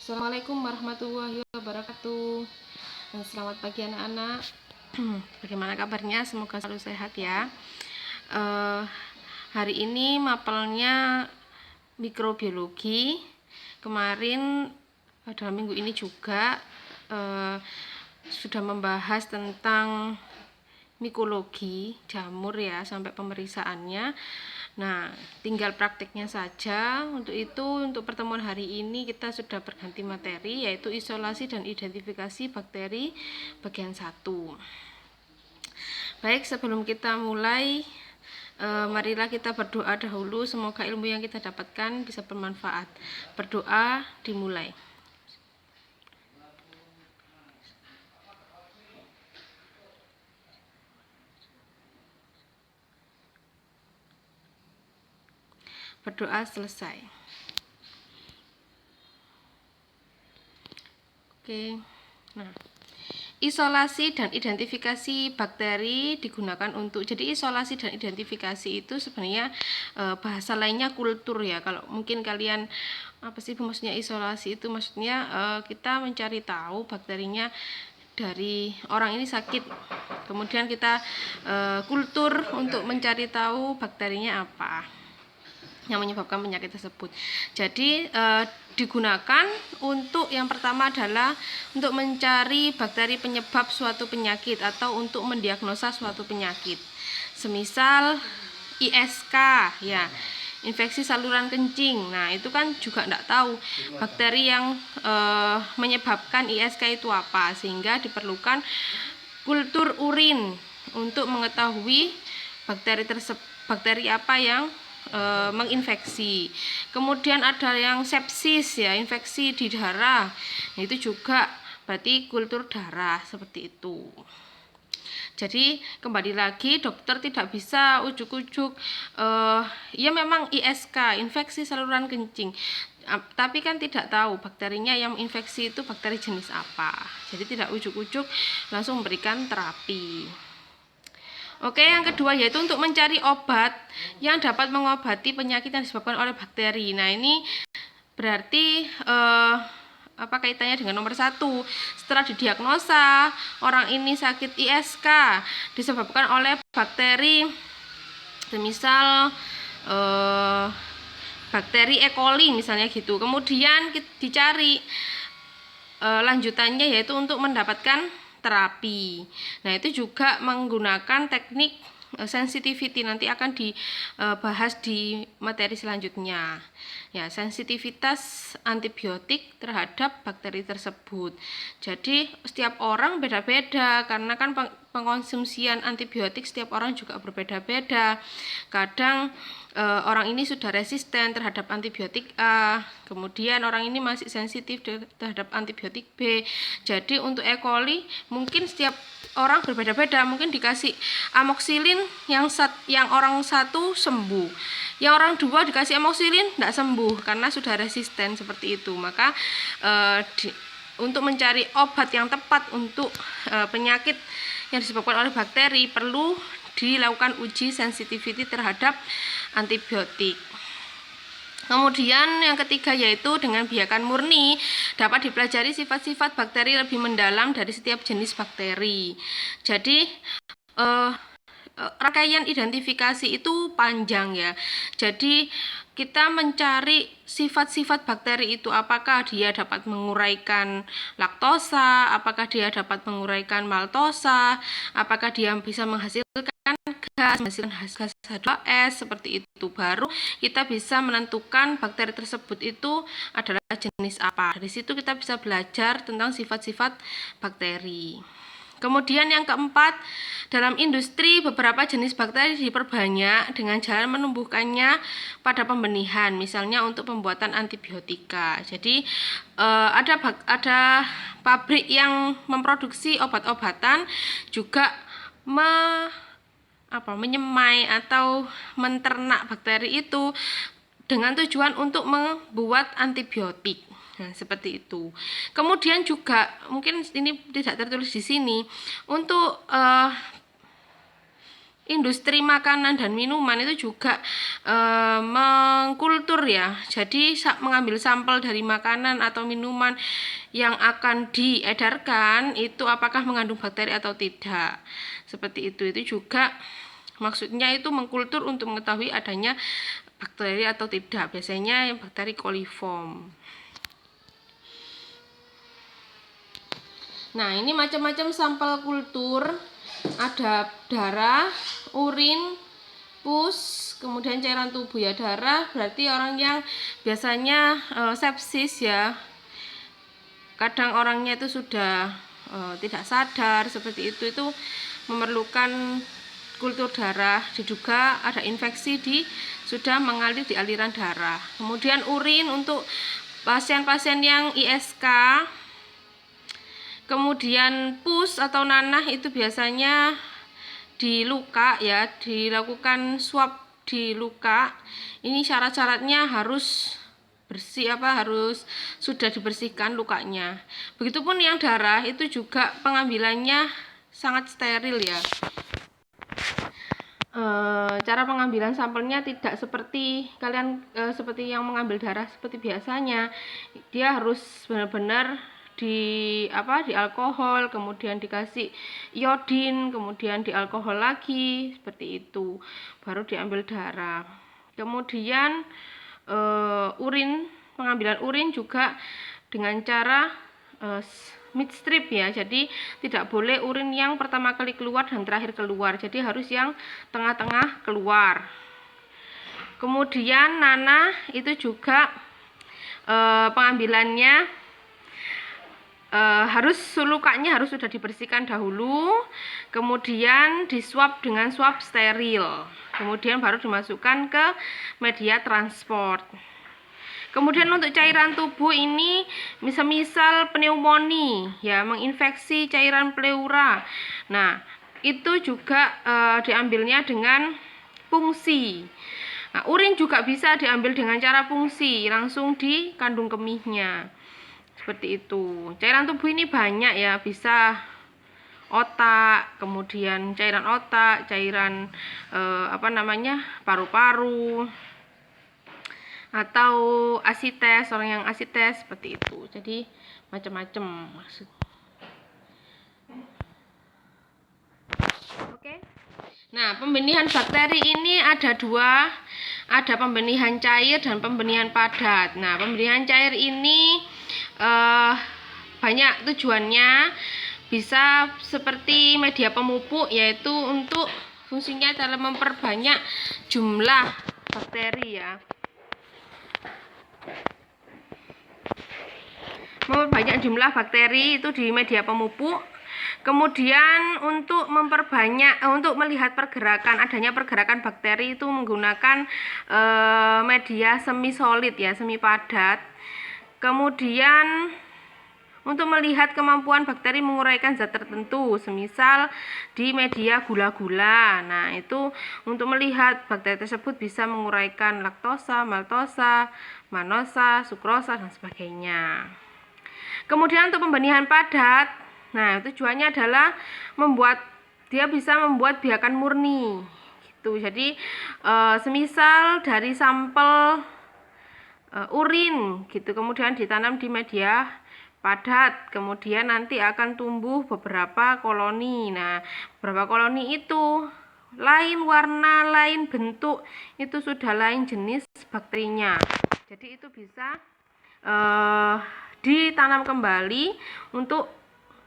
Assalamualaikum warahmatullahi wabarakatuh. Selamat pagi anak-anak. Bagaimana kabarnya? Semoga selalu sehat ya. Hari ini mapelnya mikrobiologi. Kemarin dalam minggu ini juga sudah membahas tentang mikologi jamur ya, sampai pemeriksaannya. Nah, tinggal praktiknya saja. Untuk itu, untuk pertemuan hari ini kita sudah berganti materi, yaitu isolasi dan identifikasi bakteri bagian 1. Baik, sebelum kita mulai, marilah kita berdoa dahulu. Semoga ilmu yang kita dapatkan bisa bermanfaat. Berdoa dimulai. Berdoa selesai. Oke. Nah, isolasi dan identifikasi bakteri digunakan untuk, jadi isolasi dan identifikasi itu sebenarnya bahasa lainnya kultur ya. Kalau mungkin kalian apa sih maksudnya isolasi itu, maksudnya kita mencari tahu bakterinya dari orang ini sakit, kemudian kita kultur untuk mencari tahu bakterinya apa yang menyebabkan penyakit tersebut. Jadi digunakan untuk yang pertama adalah untuk mencari bakteri penyebab suatu penyakit atau untuk mendiagnosa suatu penyakit. Semisal ISK ya, infeksi saluran kencing. Nah, itu kan juga tidak tahu bakteri yang menyebabkan ISK itu apa, sehingga diperlukan kultur urin untuk mengetahui bakteri apa yang menginfeksi. Kemudian ada yang sepsis ya, infeksi di darah. Nah, itu juga berarti kultur darah seperti itu. Jadi kembali lagi, dokter tidak bisa ujuk-ujuk ya memang ISK, infeksi saluran kencing, tapi kan tidak tahu bakterinya yang infeksi itu bakteri jenis apa. Jadi tidak ujuk-ujuk langsung memberikan terapi. Oke, yang kedua yaitu untuk mencari obat yang dapat mengobati penyakit yang disebabkan oleh bakteri. Nah, ini berarti apa kaitannya dengan nomor 1? Setelah didiagnosa orang ini sakit ISK disebabkan oleh bakteri, semisal bakteri E. coli misalnya gitu. Kemudian dicari lanjutannya yaitu untuk mendapatkan terapi. Nah, itu juga menggunakan teknik sensitivity, nanti akan dibahas di materi selanjutnya. Ya, sensitivitas antibiotik terhadap bakteri tersebut. Jadi setiap orang beda-beda karena kan pengkonsumsian antibiotik setiap orang juga berbeda-beda. Kadang orang ini sudah resisten terhadap antibiotik A, kemudian orang ini masih sensitif terhadap antibiotik B. Jadi untuk E. coli mungkin setiap orang berbeda-beda, mungkin dikasih amoxicillin yang orang 1 sembuh, yang orang 2 dikasih amoxicillin tidak sembuh karena sudah resisten seperti itu. Maka untuk mencari obat yang tepat untuk penyakit yang disebabkan oleh bakteri perlu dilakukan uji sensitivity terhadap antibiotik. Kemudian yang ketiga yaitu dengan biakan murni dapat dipelajari sifat-sifat bakteri lebih mendalam dari setiap jenis bakteri. Jadi rangkaian identifikasi itu panjang ya. Jadi kita mencari sifat-sifat bakteri itu, apakah dia dapat menguraikan laktosa, apakah dia dapat menguraikan maltosa, apakah dia bisa menghasilkan gas, menghasilkan gas H2S, seperti itu. Baru kita bisa menentukan bakteri tersebut itu adalah jenis apa. Dari situ kita bisa belajar tentang sifat-sifat bakteri. Kemudian yang keempat, dalam industri beberapa jenis bakteri diperbanyak dengan cara menumbuhkannya pada pembenihan, misalnya untuk pembuatan antibiotika. Jadi ada pabrik yang memproduksi obat-obatan juga menyemai atau menternak bakteri itu dengan tujuan untuk membuat antibiotik. Nah, seperti itu. Kemudian juga mungkin ini tidak tertulis di sini, untuk industri makanan dan minuman itu juga mengkultur ya. Jadi mengambil sampel dari makanan atau minuman yang akan diedarkan itu apakah mengandung bakteri atau tidak. Seperti itu juga maksudnya itu mengkultur untuk mengetahui adanya bakteri atau tidak. Biasanya yang bakteri coliform. Nah, ini macam-macam sampel kultur. Ada darah, urin, pus, kemudian cairan tubuh ya. Darah berarti orang yang biasanya sepsis ya. Kadang orangnya itu sudah tidak sadar seperti itu memerlukan kultur darah. Diduga ada infeksi sudah mengalir di aliran darah. Kemudian urin untuk pasien-pasien yang ISK. Kemudian pus atau nanah itu biasanya di luka ya, dilakukan swab di luka. Ini syarat-syaratnya harus bersih harus sudah dibersihkan lukanya. Begitupun yang darah itu juga pengambilannya sangat steril ya. Cara pengambilan sampelnya tidak seperti seperti yang mengambil darah seperti biasanya. Dia harus benar-benar di alkohol, kemudian dikasih iodin, kemudian di alkohol lagi, seperti itu baru diambil darah. Kemudian pengambilan urin juga dengan cara midstrip ya. Jadi tidak boleh urin yang pertama kali keluar dan terakhir keluar, jadi harus yang tengah-tengah keluar. Kemudian nanah itu juga pengambilannya lukanya harus sudah dibersihkan dahulu, kemudian diswab dengan swab steril, kemudian baru dimasukkan ke media transport. Kemudian untuk cairan tubuh ini misal pneumonia ya, menginfeksi cairan pleura. Nah, itu juga diambilnya dengan pungsi. Nah, urin juga bisa diambil dengan cara pungsi, langsung di kandung kemihnya. Seperti itu. Cairan tubuh ini banyak ya, bisa otak, kemudian cairan otak, cairan paru-paru, atau asites, orang yang asites seperti itu. Jadi macam-macam maksud. Oke. Nah, pembenihan bakteri ini ada dua, ada pembenihan cair dan pembenihan padat. Nah, pembenihan cair ini banyak tujuannya, bisa seperti media pemupuk, yaitu untuk fungsinya dalam memperbanyak jumlah bakteri ya. Memperbanyak jumlah bakteri itu di media pemupuk. Kemudian untuk untuk melihat adanya pergerakan bakteri itu menggunakan media semi solid ya, semi padat. Kemudian untuk melihat kemampuan bakteri menguraikan zat tertentu, semisal di media gula-gula. Nah, itu untuk melihat bakteri tersebut bisa menguraikan laktosa, maltosa, manosa, sukrosa, dan sebagainya. Kemudian untuk pembenihan padat, nah tujuannya adalah dia bisa membuat biakan murni gitu. Jadi semisal dari sampel urin gitu, kemudian ditanam di media padat, kemudian nanti akan tumbuh beberapa koloni. Nah, beberapa koloni itu lain warna, lain bentuk, itu sudah lain jenis bakterinya. Jadi itu bisa ditanam kembali untuk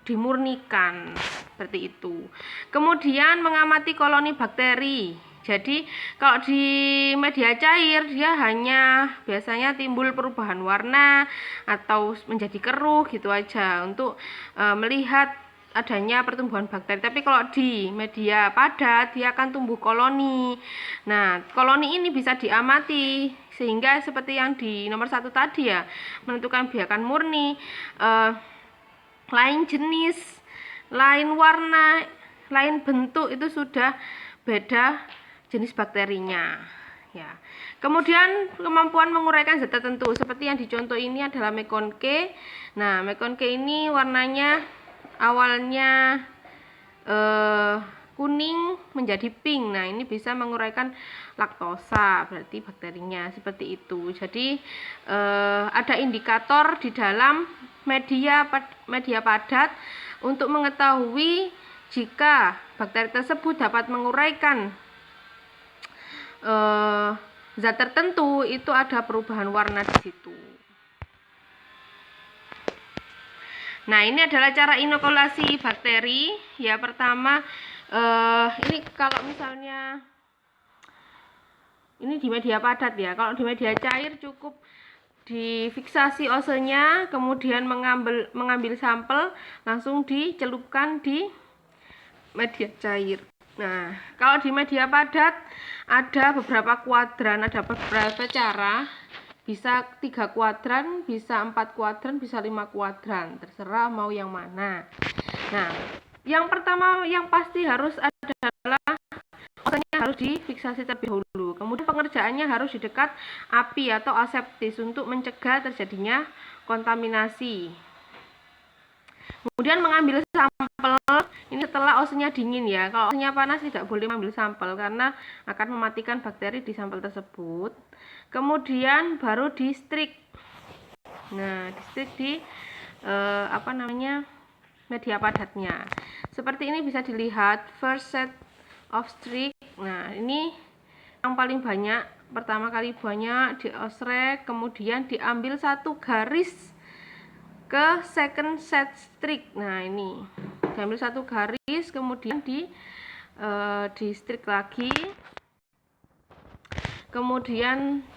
dimurnikan, seperti itu. Kemudian mengamati koloni bakteri. Jadi kalau di media cair dia hanya biasanya timbul perubahan warna atau menjadi keruh gitu aja untuk melihat adanya pertumbuhan bakteri. Tapi kalau di media padat dia akan tumbuh koloni. Nah, koloni ini bisa diamati sehingga seperti yang di nomor 1 tadi ya, menentukan biakan murni, lain jenis, lain warna, lain bentuk, itu sudah beda jenis bakterinya ya. Kemudian kemampuan menguraikan zat tertentu seperti yang dicontoh ini adalah Meconicae. Nah, Meconicae ini warnanya awalnya kuning menjadi pink. Nah, ini bisa menguraikan laktosa, berarti bakterinya seperti itu. Jadi ada indikator di dalam media padat untuk mengetahui jika bakteri tersebut dapat menguraikan zat tertentu, itu ada perubahan warna di situ. Nah, ini adalah cara inokulasi bakteri. Ya, pertama ini kalau misalnya ini di media padat ya. Kalau di media cair cukup difiksasi osenya, kemudian mengambil sampel, langsung dicelupkan di media cair. Nah, kalau di media padat ada beberapa kuadran, ada beberapa cara. Bisa 3 kuadran, bisa 4 kuadran, bisa 5 kuadran, terserah mau yang mana. Nah, yang pertama yang pasti harus adalah osenya harus difiksasi terlebih dahulu. Kemudian pengerjaannya harus di dekat api atau aseptis untuk mencegah terjadinya kontaminasi. Kemudian mengambil sampel ini setelah osenya dingin ya. Kalau osenya panas tidak boleh mengambil sampel karena akan mematikan bakteri di sampel tersebut. Kemudian baru di strik. Nah, di strik di media padatnya. Seperti ini bisa dilihat first set of strik. Nah, ini yang paling banyak, pertama kali banyak diosrek, kemudian diambil satu garis ke second set strik. Nah, ini diambil satu garis, kemudian di strik lagi. Kemudian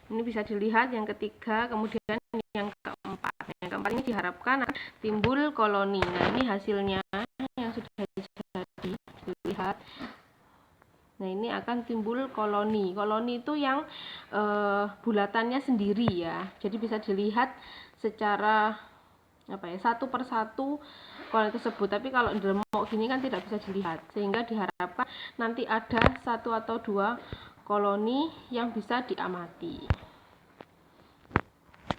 ini bisa dilihat yang ketiga, kemudian yang keempat. Yang keempat ini diharapkan akan timbul koloni. Nah, ini hasilnya yang sudah jadi dilihat. Nah, ini akan timbul koloni. Koloni itu yang bulatannya sendiri ya. Jadi bisa dilihat secara satu persatu koloni tersebut. Tapi kalau di remuk gini kan tidak bisa dilihat, sehingga diharapkan nanti ada 1 atau 2 koloni yang bisa diamati.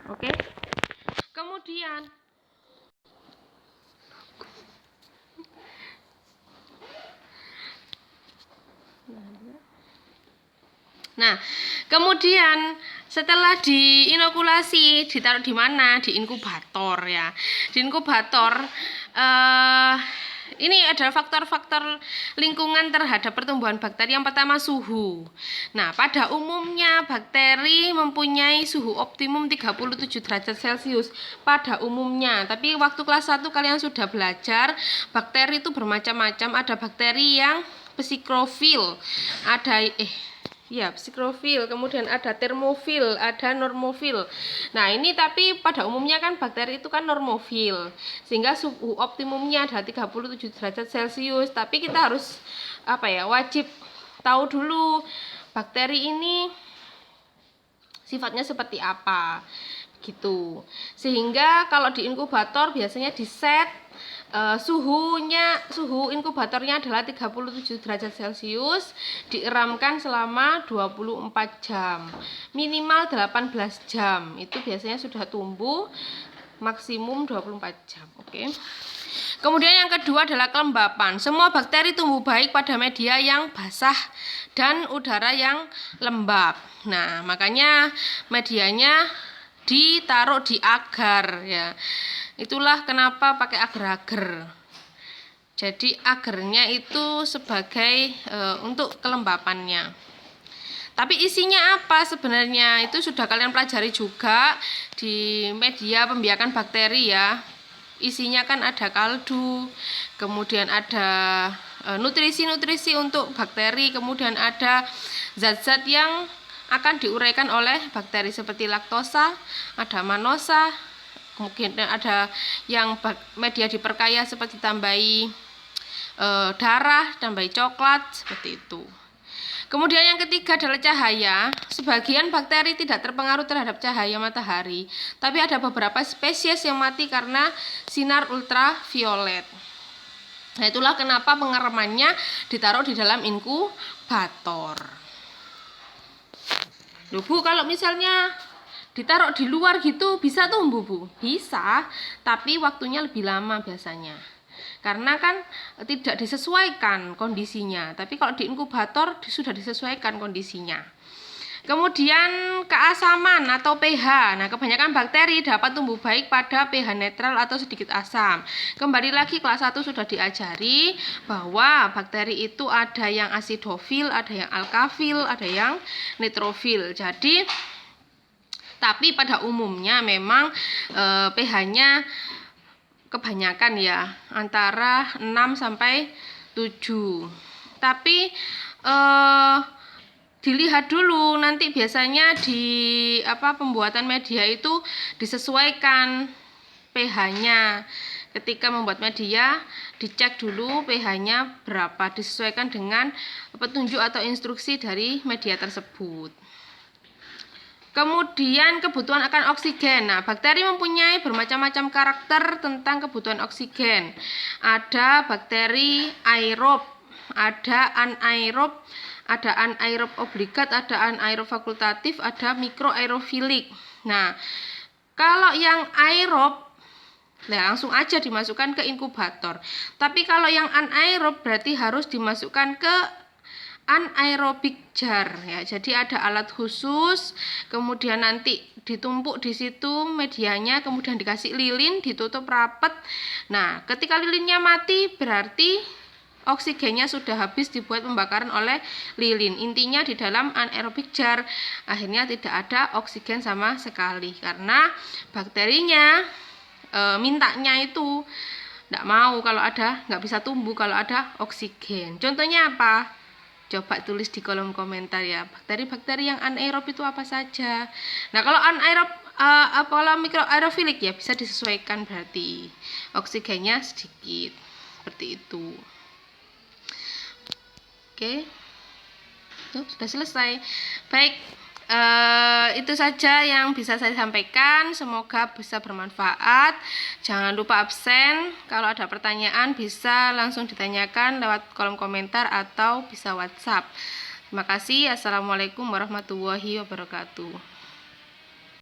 Oke. Kemudian kemudian setelah diinokulasi, ditaruh di mana? Di inkubator ya. Di inkubator ini adalah faktor-faktor lingkungan terhadap pertumbuhan bakteri. Yang pertama, suhu. Nah, pada umumnya bakteri mempunyai suhu optimum 37 derajat Celcius pada umumnya. Tapi waktu kelas 1 kalian sudah belajar, bakteri itu bermacam-macam. Ada bakteri yang psikrofil, ada psikrofil, kemudian ada termofil, ada normofil. Nah, ini tapi pada umumnya kan bakteri itu kan normofil, sehingga suhu optimumnya adalah 37 derajat Celcius. Tapi kita harus wajib tahu dulu bakteri ini sifatnya seperti apa gitu. Sehingga kalau di inkubator biasanya di set suhu inkubatornya adalah 37 derajat Celcius, dieramkan selama 24 jam, minimal 18 jam. Itu biasanya sudah tumbuh, maksimum 24 jam. Oke. Kemudian yang kedua adalah kelembapan. Semua bakteri tumbuh baik pada media yang basah dan udara yang lembab. Nah, makanya medianya ditaruh di agar ya. Itulah kenapa pakai agar-agar. Jadi agarnya itu sebagai untuk kelembapannya. Tapi isinya apa sebenarnya? Itu sudah kalian pelajari juga di media pembiakan bakteri ya. Isinya kan ada kaldu, kemudian ada nutrisi-nutrisi untuk bakteri, kemudian ada zat-zat yang akan diuraikan oleh bakteri seperti laktosa, ada manosa, kemudian ada yang media diperkaya seperti tambahi darah, tambahi coklat, seperti itu. Kemudian yang ketiga adalah cahaya. Sebagian bakteri tidak terpengaruh terhadap cahaya matahari, tapi ada beberapa spesies yang mati karena sinar ultraviolet. Nah, itulah kenapa pengeremannya ditaruh di dalam inkubator. Loh Bu, kalau misalnya ditaruh di luar gitu bisa tumbuh Bu? Bisa, tapi waktunya lebih lama biasanya. karena kan tidak disesuaikan kondisinya. Tapi kalau di inkubator sudah disesuaikan kondisinya. Kemudian keasaman atau pH. Nah, kebanyakan bakteri dapat tumbuh baik pada pH netral atau sedikit asam. Kembali lagi kelas 1 sudah diajari bahwa bakteri itu ada yang asidofil, ada yang alkafil, ada yang nitrofil. Jadi tapi pada umumnya memang pH-nya kebanyakan ya antara 6 sampai 7. Tapi dilihat dulu nanti biasanya di pembuatan media itu disesuaikan pH-nya. Ketika membuat media dicek dulu pH-nya berapa, disesuaikan dengan petunjuk atau instruksi dari media tersebut. Kemudian kebutuhan akan oksigen. Nah, bakteri mempunyai bermacam-macam karakter tentang kebutuhan oksigen. Ada bakteri aerob, ada anaerob, ada anaerob obligat, ada anaerob fakultatif, ada mikroaerofilik. Nah, kalau yang aerob, nah langsung aja dimasukkan ke inkubator. Tapi kalau yang anaerob berarti harus dimasukkan ke anaerobic jar ya. Jadi ada alat khusus, kemudian nanti ditumpuk di situ medianya, kemudian dikasih lilin, ditutup rapat. Nah, ketika lilinnya mati berarti oksigennya sudah habis dibuat pembakaran oleh lilin. Intinya di dalam anaerobic jar akhirnya tidak ada oksigen sama sekali karena bakterinya mintanya itu tidak mau kalau ada, nggak bisa tumbuh kalau ada oksigen. Contohnya apa? Coba tulis di kolom komentar ya. Bakteri-bakteri yang anaerob itu apa saja. Nah, kalau anaerob kalau mikroaerofilik ya bisa disesuaikan berarti oksigennya sedikit. Seperti itu. Oke. Tuh, sudah selesai. Baik. Itu saja yang bisa saya sampaikan. Semoga bisa bermanfaat. Jangan lupa absen. Kalau ada pertanyaan bisa langsung ditanyakan lewat kolom komentar atau bisa WhatsApp. Terima kasih. Assalamualaikum warahmatullahi wabarakatuh.